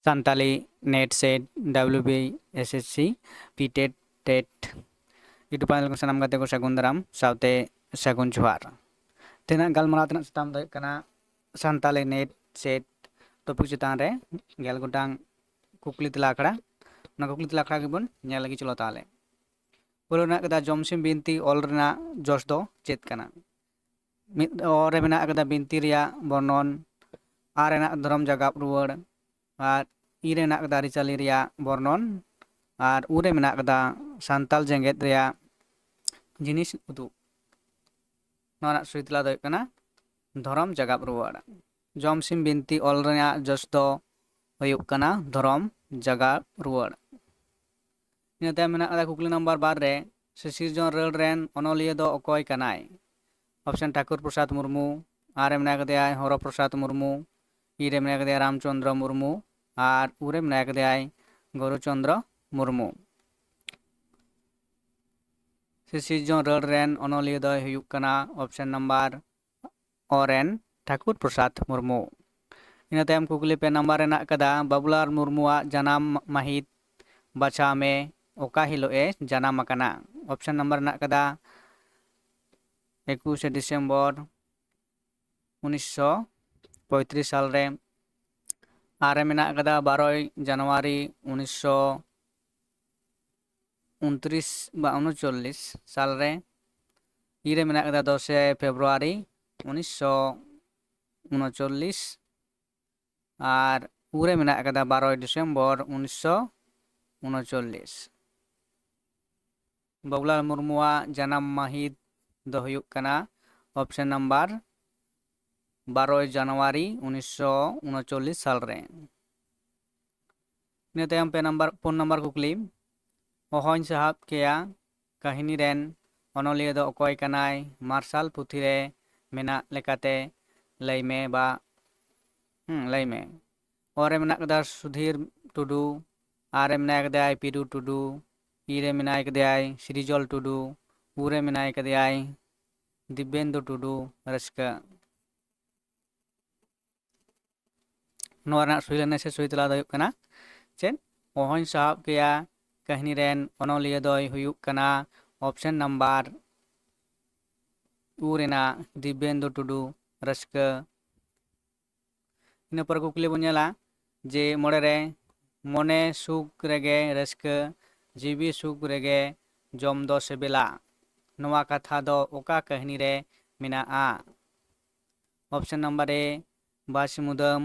Santali NET SET WBSET PTET TET YouTube channel ᱠᱚ ᱥᱟᱱᱟᱢ ᱜᱟᱛᱮ ᱠᱚ ᱥᱟᱹᱜᱩᱱ ᱫᱟᱨᱟᱢ ᱥᱟᱶᱛᱮ ᱥᱟᱹᱜᱩᱱ ᱡᱚᱦᱟᱨ ᱛᱮᱱᱟᱜ ᱜᱟᱞᱢᱟᱨᱟᱣ ᱛᱮᱱᱟᱜ ᱥᱟᱛᱟᱢ ᱫᱚ ᱦᱩᱭᱩᱜ ᱠᱟᱱᱟ ᱥᱟᱱᱛᱟᱞᱤ ᱱᱮᱴ ᱥᱮᱴ ᱴᱚᱯᱤᱠ ᱪᱮᱛᱟन ᱨᱮ ᱜᱮᱞ ᱜᱚᱴᱟᱝ ᱠᱩᱠᱞᱤ ᱛᱮᱞᱟ ᱟᱠᱷᱲᱟ ᱚᱱᱟ ᱠᱩᱠᱞᱤ ᱛᱮᱞᱟ ᱟᱠᱷᱲᱟ ᱜᱮᱵᱚᱱ ᱧᱮᱞ ᱞᱟᱹᱜᱤᱫ ᱪᱚᱞᱚ ᱛᱟᱦᱚᱞᱮ ᱯᱳᱭᱞᱳ ᱢᱮᱱᱟᱜ ᱟᱠᱟᱫᱟ ᱡᱚᱢᱥᱤᱢ ᱵᱤᱱᱛᱤ ᱚᱞ ᱨᱮᱱᱟᱜ ᱡᱚᱥ ᱫᱚ ᱪᱮᱫ ᱠᱟᱱᱟ? ᱢᱤᱫ ᱚ ᱨᱮ ᱢᱮᱱᱟᱜ ᱟᱠᱟᱫᱟ ᱵᱤᱱᱛᱤ ᱨᱮᱭᱟᱜ ᱵᱚᱨᱱᱚᱱ, ᱟᱨ ᱨᱮᱱᱟᱜ ᱫᱷᱚᱨᱚᱢ ᱡᱟᱜᱟᱵ ᱨᱩᱣᱟᱹᱲ, ᱟᱨ ᱤ ᱨᱮ ᱢᱮᱱᱟᱜ ᱟᱠᱟᱫᱟ ᱟᱹᱨᱤᱪᱟᱹᱞᱤ ᱨᱮᱭᱟᱜ ᱵᱚᱨᱱᱚᱱ, ᱟᱨ ᱩ ᱨᱮ ᱢᱮᱱᱟᱜ ᱟᱠᱟᱫᱟ ᱥᱟᱱᱛᱟᱞ ᱡᱮᱜᱮᱫ ᱨᱮᱭᱟᱜ ᱡᱤᱱᱤᱥ ᱩᱫᱩᱜ᱾ ᱱᱚᱣᱟ ᱨᱮᱱᱟᱜ ᱥᱚᱦᱤ ᱛᱮᱞᱟ ᱫᱚ ᱦᱩᱭᱩᱜ ᱠᱟᱱᱟ ᱫᱷᱚᱨᱚᱢ ᱡᱟᱜᱟᱵ ᱨᱩᱣᱟᱹᱲ᱾ ᱡᱚᱢᱥᱤᱢ ᱵᱤᱱᱛᱤ ᱚᱞ ᱨᱮᱱᱟᱜ ᱡᱚᱥ ᱫᱚ ᱦᱩᱭᱩᱜ ᱠᱟᱱᱟ ᱫᱷᱚᱨᱚᱢ ᱡᱟᱜᱟᱵ ᱨᱩᱣᱟᱹᱲ᱾ ᱤᱱᱟᱹ ᱛᱟᱭᱚᱢ ᱢᱮᱱᱟᱜ ᱟᱠᱟᱫᱟ ᱠᱩᱠᱞᱤ ᱱᱟᱢᱵᱟᱨ 2 ᱨᱮ ᱥᱤᱥᱤᱨᱡᱚᱱ ᱨᱟᱹᱲ ᱨᱮᱱ ᱚᱱᱚᱞᱤᱭᱟᱹ ᱫᱚ ᱚᱠᱚᱭ ᱠᱟᱱᱟᱭ? ᱚᱯᱥᱮᱱ ᱴᱷᱟᱹᱠᱩᱨ ᱯᱨᱚᱥᱟᱫᱽ ᱢᱩᱨᱢᱩ, ᱟᱨ ᱨᱮ ᱢᱮᱱᱟᱜ ᱟᱠᱟᱫᱮᱭᱟ ᱦᱚᱨᱚ ᱯᱨᱚᱥᱟᱫᱽ ᱢᱩᱨᱢᱩ, ᱤ ᱨᱮ ᱢᱮᱱᱟᱜ ᱟᱠᱟᱫᱮᱭᱟ ᱨᱟᱢᱪᱚᱱᱫᱨᱚ ᱢᱩᱨᱢᱩ, ᱟᱨ ᱩ ᱨᱮ ᱢᱮᱱᱟᱜ ᱟᱠᱟᱫᱮᱭᱟ ᱜᱳᱨᱚ ᱪᱚᱱᱫᱨᱚ ᱢᱩᱨᱢᱩ᱾ ᱥᱤᱥᱤᱨᱡᱚᱱ ᱨᱟᱹᱲ ᱨᱮᱱ ᱚᱱᱚᱞᱤᱭᱟᱹ ᱫᱚᱭ ᱦᱩᱭᱩᱜ ᱠᱟᱱᱟ ᱚᱯᱥᱮᱱ ᱱᱟᱢᱵᱟᱨ ᱚ ᱨᱮᱱ ᱴᱷᱟᱹᱠᱩᱨ ᱯᱨᱚᱥᱟᱫᱽ ᱢᱩᱨᱢᱩ᱾ ᱤᱱᱟᱹ ᱛᱟᱭᱚᱢ ᱠᱩᱠᱞᱤ 5 ᱱᱟᱢᱵᱟᱨ ᱨᱮᱱᱟᱜ ᱟᱠᱟᱫᱟ ᱵᱟᱵᱩᱞᱟᱞ ᱢᱩᱨᱢᱩᱣᱟᱜ ᱡᱟᱱᱟᱢ ᱢᱟᱹᱦᱤᱛ ᱵᱟᱪᱷᱟᱣ ᱢᱮ, ᱚᱠᱟ ᱦᱤᱞᱳᱜ ᱮ ᱡᱟᱱᱟᱢ ᱟᱠᱟᱱᱟ? ᱚᱯᱥᱮᱱ ᱱᱟᱢᱵᱟᱨᱨᱮᱱᱟᱜ ᱟᱠᱟᱫᱟ 21 ᱰᱤᱥᱮᱢᱵᱚᱨ 1935 ᱥᱟᱞ ᱨᱮ, ᱟᱨ ᱨᱮ ᱢᱮᱱᱟᱜ ᱟᱠᱟᱫᱟ 12 ᱡᱟᱱᱩᱣᱟᱨᱤ 1939 ᱥᱟᱞ ᱨᱮ, ᱤ ᱨᱮ ᱢᱮᱱᱟᱜ ᱟᱠᱟᱫᱟ 10 ᱯᱷᱮᱵᱨᱩয়াᱨᱤ 1939, ᱟর উ রে মেনাᱜ ᱟᱠᱟᱫᱟ 12 ডিসেম্বর 1939। বাবুলাল মুর্মুᱣᱟᱜ ᱡᱟᱱᱟᱢ ᱢᱟᱹᱦᱤᱛ ᱫᱚ ᱦᱩᱭᱩᱜ ᱠᱟᱱᱟ ᱚᱯᱥᱮᱱ ᱱᱟᱢᱵᱟᱨ 12 ᱡᱟᱱᱩᱣᱟᱨᱤ 1939 ᱥᱟᱞ ᱨᱮ। ᱤᱱᱟᱹ ᱛᱟᱭᱚᱢ 4 ᱱᱟᱢᱵᱟᱨ ᱠᱩᱠᱞᱤ ᱚᱦᱚᱧ ᱥᱟᱦᱟᱵ ᱠᱮᱭᱟ ᱠᱟᱹᱦᱱᱤ ᱨᱮᱱ ᱚᱱᱚᱞᱤᱭᱟᱹ ᱫᱚ ᱚᱠᱚᱭ ᱠᱟᱱᱟᱭ? ᱢᱟᱨᱥᱟᱞ ᱯᱩᱛᱷᱤ ᱨᱮ ᱢᱮᱱᱟᱜ ᱞᱮᱠᱟᱛᱮ ᱞᱟᱹᱭ ᱢᱮ ᱵᱟ ᱞᱟᱹᱭ ᱢᱮ। ᱚ ᱨᱮ ᱢᱮᱱᱟᱜ ᱟᱠᱟᱫᱟ ᱥᱩধীᱨ ᱴᱩᱰᱩ, ᱟᱨ ᱨᱮ ᱢᱮᱱᱟᱜ ᱟᱠᱟᱫᱟ ᱯᱤᱨᱩ ᱴᱩᱰᱩ, ই রে মেনায় আকাদেয়াই সৃজল টুডু, উ রে মেনায় আকাদেয়াই দিব্যেন্দু টুডু ᱨᱟᱹᱥᱠᱟᱹ। ᱱᱚᱣᱟ ᱨᱮᱱᱟᱜ ᱥᱚᱦᱤ ᱛᱮᱞᱟ ᱫᱚ ᱦᱩᱭᱩᱜ ᱠᱟᱱᱟ ᱪᱮᱫ? ᱚᱦᱚᱧ ᱥᱟᱦᱟᱵ ᱠᱮᱭᱟ ᱠᱟᱹᱦᱱᱤ ᱨᱮᱱ ᱚᱱᱚᱞᱤᱭᱟᱹ ᱫᱚᱭ ᱦᱩᱭᱩᱜ ᱠᱟᱱᱟ ᱚᱯᱥᱮᱱ ᱱᱟᱢᱵᱟᱨ ᱩ ᱨᱮᱱᱟᱜ ᱫᱤᱵᱽᱵᱮᱱᱫᱩ ᱴᱩᱰᱩ ᱨᱟᱹᱥᱠᱟᱹ। ᱤᱱᱟᱹ ᱯᱚᱨᱮ ᱠᱩᱠᱞᱤ ᱵᱚᱱ ᱧᱮᱞᱟ ᱡᱮ 5 ᱨᱮ ᱢᱚᱱᱮ ᱥᱩᱠ ᱨᱮᱜᱮ ᱨᱟᱹᱥᱠᱟᱹ, ᱡᱤᱣᱤ ᱥᱩᱠ ᱨᱮᱜᱮ ᱡᱚᱢ ᱫᱚ ᱥᱤᱵᱤᱞᱟ, ᱱᱚᱣᱟ ᱠᱟᱛᱷᱟ ᱫᱚ ᱚᱠᱟ ᱠᱟᱹᱦᱱᱤ ᱨᱮ ᱢᱮᱱᱟᱜᱼᱟ? ᱚᱯᱥᱮᱱ ᱱᱟᱢᱵᱟᱨ ᱮ ᱵᱟᱸᱥ ᱢᱩᱫᱟᱹᱢ,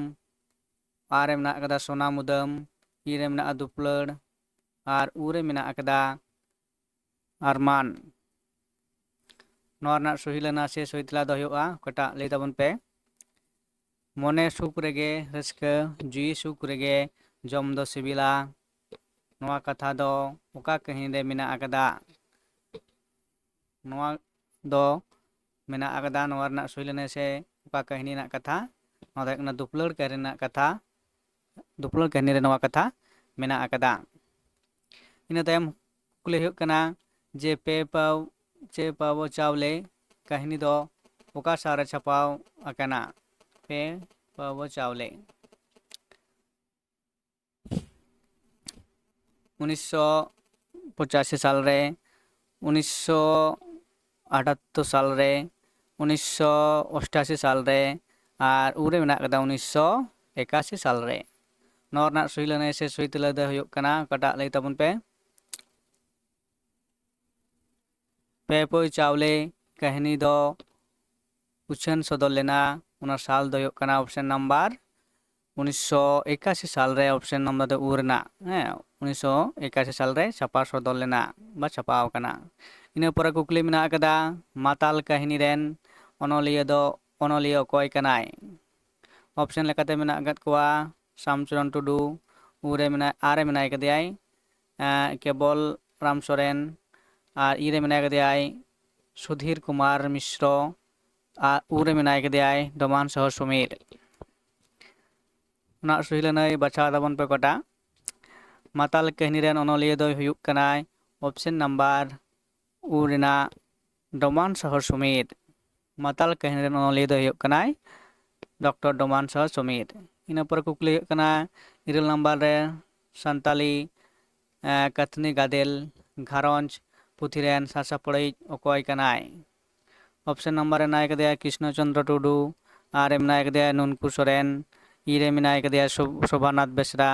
ᱟᱨ ᱨᱮ ᱢᱮᱱᱟᱜ ᱟᱠᱟᱫᱟ ᱥᱳᱱᱟ ᱢᱩᱫᱟᱹᱢ, ᱤ ᱨᱮ ᱢᱮᱱᱟᱜᱼᱟ ᱫᱩᱯᱞᱟᱹᱲ, ᱟᱨ ᱩ ᱨᱮ ᱢᱮᱱᱟᱜ ᱟᱠᱟᱫᱟ ᱟᱨᱢᱟᱱ। ᱱᱚᱣᱟ ᱨᱮᱱᱟᱜ ᱥᱚᱦᱤ ᱛᱮᱞᱟ ᱫᱚ ᱦᱩᱭᱩᱜᱼᱟ ᱚᱠᱟᱴᱟᱜ ᱞᱟᱹᱭ ᱛᱟᱵᱚᱱ ᱯᱮ। ᱢᱚᱱᱮ ᱥᱩᱠ ᱨᱮᱜᱮ ᱨᱟᱹᱥᱠᱟᱹ, ᱡᱤᱣᱤ ᱥᱩᱠ ᱨᱮᱜᱮ ᱡᱚᱢ ᱫᱚ ᱥᱤᱵᱤᱞᱟ, ᱱᱚᱣᱟ ᱠᱟᱛᱷᱟ ᱫᱚ ᱚᱠᱟ ᱠᱟᱹᱦᱱᱤ ᱨᱮ ᱢᱮᱱᱟᱜ ᱟᱠᱟᱫᱟ? ᱱᱚᱣᱟ ᱫᱚ ᱢᱮᱱᱟᱜ ᱟᱠᱟᱫᱟ ᱱᱚᱣᱟ ᱨᱮᱱᱟᱜ ᱥᱚᱦᱤ ᱥᱮ ᱚᱠᱟ ᱠᱟᱹᱦᱱᱤ ᱨᱮᱱᱟᱜ ᱠᱟᱛᱷᱟ? ᱱᱚᱣᱟ ᱫᱚ ᱦᱩᱭᱩᱜ ᱠᱟᱱᱟ ᱫᱩᱯᱞᱟᱹᱲ ᱠᱟᱹᱦᱱᱤ ᱨᱮᱱᱟᱜ ᱠᱟᱛᱷᱟ, ᱫᱩᱯᱞᱟᱹᱲ ᱠᱟᱹᱦᱱᱤ ᱨᱮ ᱱᱚᱣᱟ ᱠᱟᱛᱷᱟ ᱢᱮᱱᱟᱜ ᱟᱠᱟᱫᱟ। ᱤᱱᱟᱹ ᱛᱟᱭᱚᱢ ᱠᱩᱠᱞᱤ ᱦᱩᱭᱩᱜ ᱠᱟᱱᱟ ᱡᱮ ᱯᱮ ᱯᱟᱣ ᱪᱟᱣᱞᱮ ᱠᱟᱹᱦᱱᱤ ᱫᱚ ᱚᱠᱟ ᱥᱟᱞ ᱨᱮ ᱪᱷᱟᱯᱟᱣ ᱟᱠᱟᱱᱟ? ᱯᱮ ᱯᱟᱣ ᱪᱟᱣᱞᱮ 1985 সাল রে, 1978 সাল রে, 1988 সাল রে, আর উ রে মেনাᱜ ᱟᱠᱟᱫᱟ 1981 সাল রে। ᱱᱚᱣᱟ ᱨᱮᱱᱟᱜ ᱥᱚᱦᱤ ᱛᱮᱞᱟ ᱫᱚ ᱦᱩᱭᱩᱜ ᱠᱟᱱᱟ ᱚᱠᱟᱴᱟᱜ ᱞᱟᱹᱭ ᱛᱟᱵᱚᱱ ᱯᱮ? ᱯᱮ ᱯᱟᱣ ᱪᱟᱣᱞᱮ ᱠᱟᱹᱦᱱᱤ ᱫᱚ ᱩᱪᱷᱟᱹᱱ ᱥᱚᱫᱚᱨ ᱞᱮᱱᱟ, ᱚᱱᱟ ᱥᱟᱞ ᱫᱚ ᱦᱩᱭᱩᱜ ᱠᱟᱱᱟ ᱚᱯᱥᱮᱱ ᱱᱟᱢᱵᱟᱨ 1981 সাল রে, অপশন নাম্বার ᱫᱚ ᱩ ᱨᱮᱱᱟᱜ 1981 সাল রে ছাপা সদর লেনা বা ছাপাও ᱟᱠᱟᱱᱟ। ᱤᱱᱟᱹ ᱯᱚᱨᱮ ᱠᱩᱠᱞᱤ ᱢᱮᱱᱟᱜ ᱟᱠᱟᱫᱟ ᱢᱟᱛᱟᱞ ᱠᱟᱹᱦᱱᱤ ᱨᱮᱱ ᱚᱱᱚᱞᱤᱭᱟᱹ ᱚᱠᱚᱭ ᱠᱟᱱᱟᱭ? ᱚᱯᱥᱮᱱ ᱞᱮᱠᱟᱛᱮ ᱢᱮᱱᱟᱜ ᱟᱠᱟᱫ ᱠᱚᱣᱟ ᱥᱟᱢᱪᱚᱨᱚᱱ ᱴᱩᱰᱩ, ᱟᱨ ᱨᱮ ᱢᱮᱱᱟᱭ ᱟᱠᱟᱫᱮᱭᱟᱭ কেবল রাম সরেন, আর ই রে মেনায় আকাদেয়াই সুধীর কুমার মিশ্র, আর উ রে মেনায় আকাদেয়াই ডোমান সহ সমীর। ᱚᱱᱟ ᱥᱚᱦᱤ ᱞᱟᱹᱱᱟᱹᱭ ᱵᱟᱪᱷᱟᱣ ᱛᱟᱵᱚᱱ ᱯᱮ ᱚᱠᱟᱴᱟᱜ? ᱢᱟᱛᱟᱞ ᱠᱟᱹᱦᱱᱤ ᱨᱮᱱ ᱚᱱᱚᱞᱤᱭᱟᱹ ᱫᱚᱭ ᱦᱩᱭᱩᱜ ᱠᱟᱱᱟᱭ ᱚᱯᱥᱮᱱ ᱱᱟᱢᱵᱟᱨ ᱩ ᱨᱮᱱᱟᱜ ᱰᱚᱢᱟᱱ ᱥᱚᱦᱚᱨ ᱥᱚᱢᱤᱨ। ᱢᱟᱛᱟᱞ ᱠᱟᱹᱦᱱᱤ ᱨᱮᱱ ᱚᱱᱚᱞᱤᱭᱟᱹ ᱫᱚᱭ ᱦᱩᱭᱩᱜ ᱠᱟᱱᱟᱭ ᱰᱚᱠᱴᱚᱨ ᱰᱚᱢᱟᱱ ᱥᱚᱦᱚᱨ ᱥᱚᱢᱤᱨ। ᱤᱱᱟᱹ ᱯᱚᱨᱮ ᱠᱩᱠᱞᱤ ᱦᱩᱭᱩᱜ ᱠᱟᱱᱟ 9 ᱱᱟᱢᱵᱟᱨ ᱨᱮ ᱥᱟᱱᱛᱟᱞᱤ ᱠᱟᱛᱷᱱᱤ ᱜᱟᱫᱮᱞ ᱜᱷᱟᱨᱚᱸᱡᱽ ᱯᱩᱛᱷᱤ ᱨᱮᱱ ᱥᱟᱥᱟᱯᱲᱟᱭᱤᱡ ᱚᱠᱚᱭ ᱠᱟᱱᱟᱭ? ᱚᱯᱥᱚᱱ ᱱᱟᱢᱵᱟᱨ ᱨᱮ ᱢᱮᱱᱟᱭ ᱠᱟᱫᱮᱭᱟ ᱠᱨᱤᱥᱱᱚ ᱪᱚᱱᱫᱨᱚ ᱴᱩᱰᱩ, ᱟᱨ ᱨᱮ ᱢᱮᱱᱟᱭ ᱠᱟᱫᱮᱭᱟ ᱱᱩᱱᱠᱩ ᱥᱚᱨᱮᱱ, ᱤ ᱨᱮ ᱢᱮᱱᱟᱭ ᱠᱟᱫᱮᱭᱟ ᱥᱳᱵᱷᱟᱱᱟᱛᱷ ᱵᱮᱥᱨᱟ,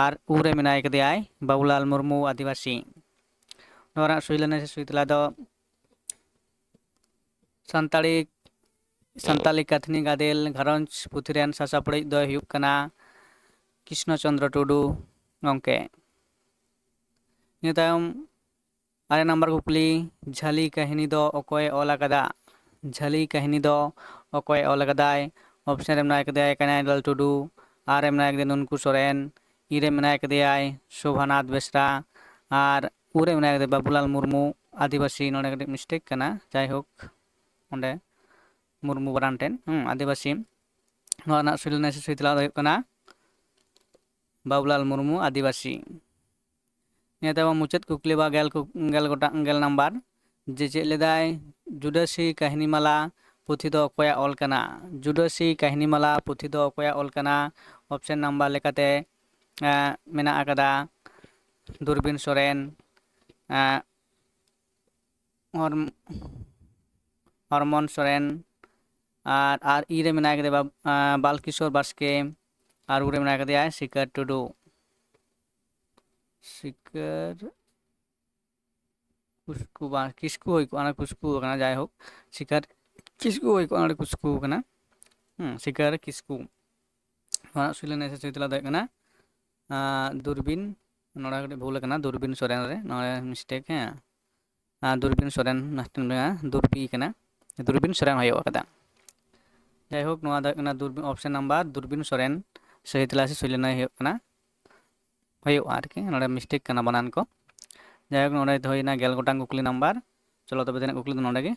ᱟᱨ ᱩ ᱨᱮ ᱢᱮᱱᱟᱭ ᱠᱟᱫᱮᱭᱟᱭ ᱵᱟᱵᱩᱞᱟᱞ ᱢᱩᱨᱢᱩ ᱟᱹᱫᱤᱵᱟᱹᱥᱤ᱾ ᱱᱚᱣᱟ ᱨᱮᱱᱟᱜ ᱥᱩᱭ ᱛᱮᱞᱟ ᱫᱚ ᱥᱟᱱᱛᱟᱞᱤ ᱠᱟᱛᱷᱱᱤ ᱜᱟᱫᱮᱞ ᱜᱷᱟᱨᱚᱸᱡᱽ ᱯᱩᱛᱷᱤ ᱨᱮᱱ ᱥᱟᱥᱟᱯᱲᱟᱭᱤᱡ ᱫᱚᱭ ᱦᱩᱭᱩᱜ ᱠᱟᱱᱟ ᱠᱨᱤᱥᱱᱚ ᱪᱚᱱᱫᱨᱚ ᱴᱩᱰᱩ ᱜᱚᱝᱠᱮ᱾ ᱤᱱᱟᱹ ᱛᱟᱭᱚᱢ 8 ᱱᱟᱢᱵᱟᱨ ᱠᱩᱠᱞᱤ ᱡᱷᱟᱹᱞᱤ ᱠᱟᱹᱦᱱᱤ ᱫᱚ ᱚᱠᱚᱭ ᱚᱞ ᱟᱠᱟᱫᱟ? ᱡᱷᱟᱹᱞᱤ ᱠᱟᱹᱦᱱᱤ ᱫᱚ ᱚᱠᱚᱭ ᱚᱞ ᱟᱠᱟᱫᱟᱭ? ᱚᱯᱥᱚᱱ ᱨᱮ ᱢᱮᱱᱟᱭ ᱠᱟᱫᱮᱭᱟ ᱠᱟᱱᱟᱭᱞᱟᱞ ᱴᱩᱰᱩ, ᱟᱨ ᱨᱮ ᱢᱮᱱᱟᱭ ᱠᱟᱫᱮᱭᱟ ᱱᱩᱱᱠᱩ ᱥᱚᱨᱮᱱ, ᱤ ᱨᱮ ᱢᱮᱱᱟᱭ ᱠᱟᱫᱮᱭᱟᱭ ᱥᱳᱵᱷᱟᱱᱟᱛᱷ ᱵᱮᱥᱨᱟ, ᱟᱨ ᱩ ᱨᱮ ᱢᱮᱱᱟᱭ ᱠᱟᱫᱮᱭᱟ ᱵᱟᱵᱩᱞᱟᱞ ᱢᱩᱨᱢᱩ ᱟᱹᱫᱤᱵᱟᱹᱥᱤ᱾ ᱱᱚᱰᱮ ᱠᱟᱹᱴᱤᱡ ᱢᱤᱥᱴᱮᱠ ᱠᱟᱱᱟ, ᱡᱟᱭᱦᱳᱠ ᱚᱸᱰᱮ ᱢᱩᱨᱢᱩ ᱵᱟᱨᱟᱱ ᱴᱷᱮᱱ ᱟᱹᱫᱤᱵᱟᱹᱥᱤ᱾ ᱱᱚᱣᱟ ᱨᱮᱱᱟᱜ ᱥᱩᱭ ᱛᱮᱞᱟ ᱫᱚ ᱦᱩᱭᱩᱜ ᱠᱟᱱᱟ ᱵᱟᱵᱩᱞᱟᱞ ᱢᱩᱨᱢᱩ ᱟᱹᱫᱤᱵᱟᱹᱥᱤ᱾ ᱤᱱᱟᱹ ᱛᱟᱭᱚᱢ ᱢᱩᱪᱟᱹᱫ ᱠᱩᱠᱞᱤ ᱵᱟ 10 ᱱᱟᱢᱵᱟᱨ ᱡᱮ ᱪᱮᱫ ᱞᱮᱫᱟᱭ ᱡᱩᱰᱟᱹᱥᱤ ᱠᱟᱹᱦᱱᱤ ᱢᱟᱞᱟ ᱯᱩᱛᱷᱤ ᱫᱚ ᱚᱠᱚᱭᱟᱜ ᱚᱞ ᱠᱟᱱᱟ? ᱡᱩᱰᱟᱹᱥᱤ ᱠᱟᱹᱦᱱᱤ ᱢᱟᱞᱟ ᱯᱩᱛᱷᱤ ᱫᱚ ᱚᱠᱚᱭᱟᱜ ᱚᱞ ᱠᱟᱱᱟ? ᱚᱯᱥᱚᱱ ᱱᱟᱢᱵᱟᱨ ᱞᱮᱠᱟᱛᱮ ᱢᱮᱱᱟᱜ ᱟᱠᱟᱫᱟ ᱫᱩᱨᱵᱤᱱ ᱥᱚᱨᱮᱱ, ᱦᱚᱨᱢᱚᱱ ᱥᱚᱨᱮᱱ, ᱟᱨ ᱤ ᱨᱮ ᱢᱮᱱᱟᱭ ᱠᱟᱫᱮᱭᱟ ᱵᱟᱞᱠᱤᱥᱳᱨ ᱵᱟᱥᱠᱮ, ᱟᱨ ᱩ ᱨᱮ ᱢᱮᱱᱟᱭ ᱠᱟᱫᱮᱭᱟ ᱥᱤᱠᱟᱹᱨ ᱴᱩᱰᱩ᱾ ᱥᱤᱠᱟᱹᱨ ᱠᱤᱥᱠᱩ ᱦᱩᱭ ᱠᱚᱜᱼᱟ, ᱠᱩᱥᱠᱩ ᱟᱠᱟᱱᱟ, ᱡᱟᱭᱦᱳᱠ ᱥᱤᱠᱟᱨ ᱠᱤᱥᱠᱩ ᱦᱩᱭ ᱠᱚᱜᱼᱟ, ᱚᱸᱰᱮ ᱠᱩᱥᱠᱩ ᱟᱠᱟᱱᱟ, ᱥᱤᱠᱟᱨ ᱠᱤᱥᱠᱩ᱾ ᱱᱚᱣᱟ ᱥᱩᱭ ᱛᱮᱞᱟ ᱫᱚ ᱦᱩᱭᱩᱜ ᱠᱟᱱᱟ ᱫᱩᱨᱵᱤᱱ᱾ ᱱᱚᱰᱮ ᱠᱟᱹᱴᱤᱡ ᱵᱷᱩᱞ ᱟᱠᱟᱱᱟ, ᱫᱩᱨᱵᱤᱱ ᱥᱚᱨᱮᱱ ᱨᱮ ᱱᱚᱰᱮ ᱢᱤᱥᱴᱮᱠ, ᱫᱩᱨᱵᱤᱱ ᱥᱚᱨᱮᱱ ᱫᱩᱨᱵᱤ ᱠᱟᱱᱟ, ᱫᱩᱨᱵᱤᱱ ᱥᱚᱨᱮᱱ ᱦᱩᱭᱩᱜ ᱟᱠᱟᱫᱟ᱾ ᱡᱟᱭᱦᱳᱠ ᱱᱚᱣᱟ ᱫᱚ ᱦᱩᱭᱩᱜ ᱠᱟᱱᱟ ᱚᱯᱥᱚᱱ ᱱᱟᱢᱵᱟর ᱫᱩᱨᱵᱤᱱ ᱥᱚᱨᱮᱱ ᱥᱚᱦᱤ ᱛᱮᱞᱟ ᱥᱮ ᱥᱩᱭᱞᱟᱹᱱᱟᱹᱭ ᱦᱩᱭᱩᱜᱼᱟ ᱟᱨᱠᱤ, ᱱᱚᱰᱮ ᱢᱤᱥᱴᱮᱠ ᱠᱟᱱᱟ ᱵᱟᱱᱟᱱ ᱠᱚ᱾ ᱡᱟᱭᱦᱳᱠ ᱱᱚᱰᱮ ᱫᱚ ᱦᱩᱭᱱᱟ 10 ᱜᱚᱴᱟᱝ ᱠᱩᱠᱞᱤ ᱱᱟᱢᱵᱟᱨ᱾ ᱪᱚᱞᱚ ᱛᱚᱵᱮ ᱛᱮᱱᱟᱜ ᱠᱩᱠᱞᱤ ᱫᱚ ᱱᱚᱰᱮ ᱜᱮ